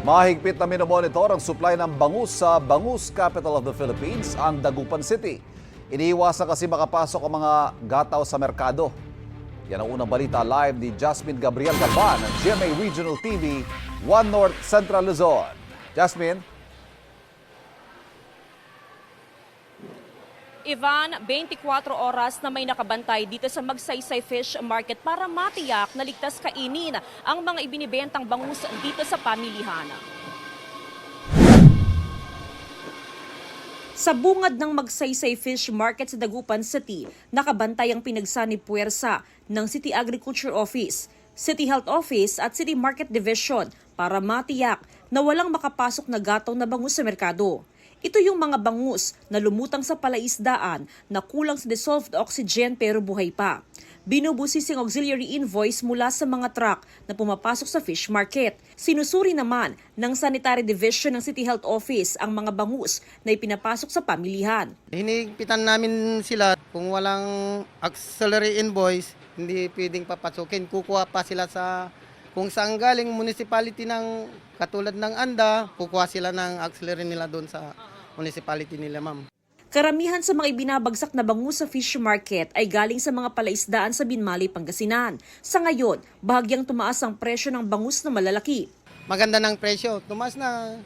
Mahigpit na minomonitor ang supply ng bangus sa Bangus Capital of the Philippines, ang Dagupan City. Iniiwasan kasi makapasok ang mga gataw sa merkado. Yan ang unang balita live ni Jasmine Gabriel Galban ng GMA Regional TV, One North Central Luzon. Jasmine? Ivan, 24 oras na may nakabantay dito sa Magsaysay Fish Market para matiyak na ligtas kainin ang mga ibinibentang bangus dito sa pamilihan. Sa bungad ng Magsaysay Fish Market sa Dagupan City, nakabantay ang pinagsani puwersa ng City Agriculture Office, City Health Office at City Market Division para matiyak na walang makapasok na gataw na bangus sa merkado. Ito yung mga bangus na lumutang sa palaisdaan na kulang sa dissolved oxygen pero buhay pa. Binubusising auxiliary invoice mula sa mga truck na pumapasok sa fish market. Sinusuri naman ng Sanitary Division ng City Health Office ang mga bangus na ipinapasok sa pamilihan. Hinigpitan namin sila kung walang auxiliary invoice, hindi pwedeng papasukin. Kukuha pa sila sa kung saan galing municipality ng katulad ng Anda, kukuha sila ng auxiliary nila doon sa municipality nila, ma'am. Karamihan sa mga ibinabagsak na bangus sa fish market ay galing sa mga palaisdaan sa Binmali, Pangasinan. Sa ngayon, bahagyang tumaas ang presyo ng bangus na malalaki. Maganda ng presyo. Tumaas na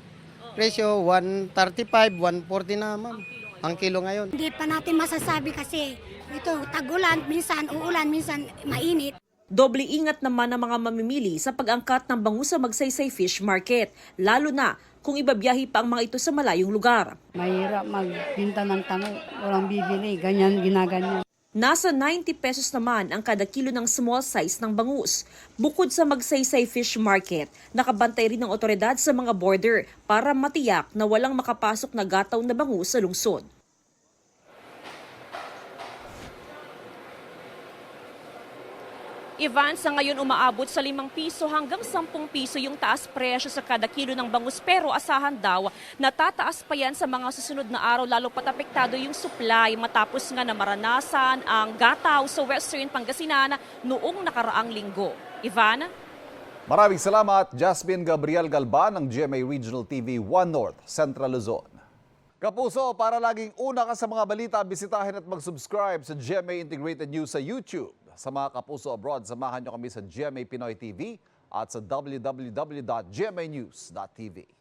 presyo, 135, 140 na, ma'am. Ang kilo ngayon. Hindi pa natin masasabi kasi ito tagulan, minsan uulan, minsan mainit. Doble ingat naman ang mga mamimili sa pag-angkat ng bangus sa Magsaysay Fish Market, lalo na kung ibabiyahe pa ang mga ito sa malayong lugar. Mahirap magbinta ng tango, walang bibili, ganyan, ginaganyan. Nasa 90 pesos naman ang kada kilo ng small size ng bangus. Bukod sa Magsaysay Fish Market, nakabantay rin ng otoridad sa mga border para matiyak na walang makapasok na gataw na bangus sa lungsod. Ivan, sa ngayon umaabot sa 5 piso hanggang 10 piso yung taas presyo sa kada kilo ng bangus, pero asahan daw na tataas pa yan sa mga susunod na araw, lalo pat apektado yung supply matapos nga na maranasan ang gataw sa Western Pangasinan noong nakaraang linggo. Ivan? Maraming salamat, Jasmine Gabriel Galban ng GMA Regional TV, One North Central Luzon. Kapuso, para laging una ka sa mga balita, bisitahin at mag-subscribe sa GMA Integrated News sa YouTube. Sa mga kapuso abroad, samahan nyo kami sa GMA Pinoy TV at sa www.gmanews.tv.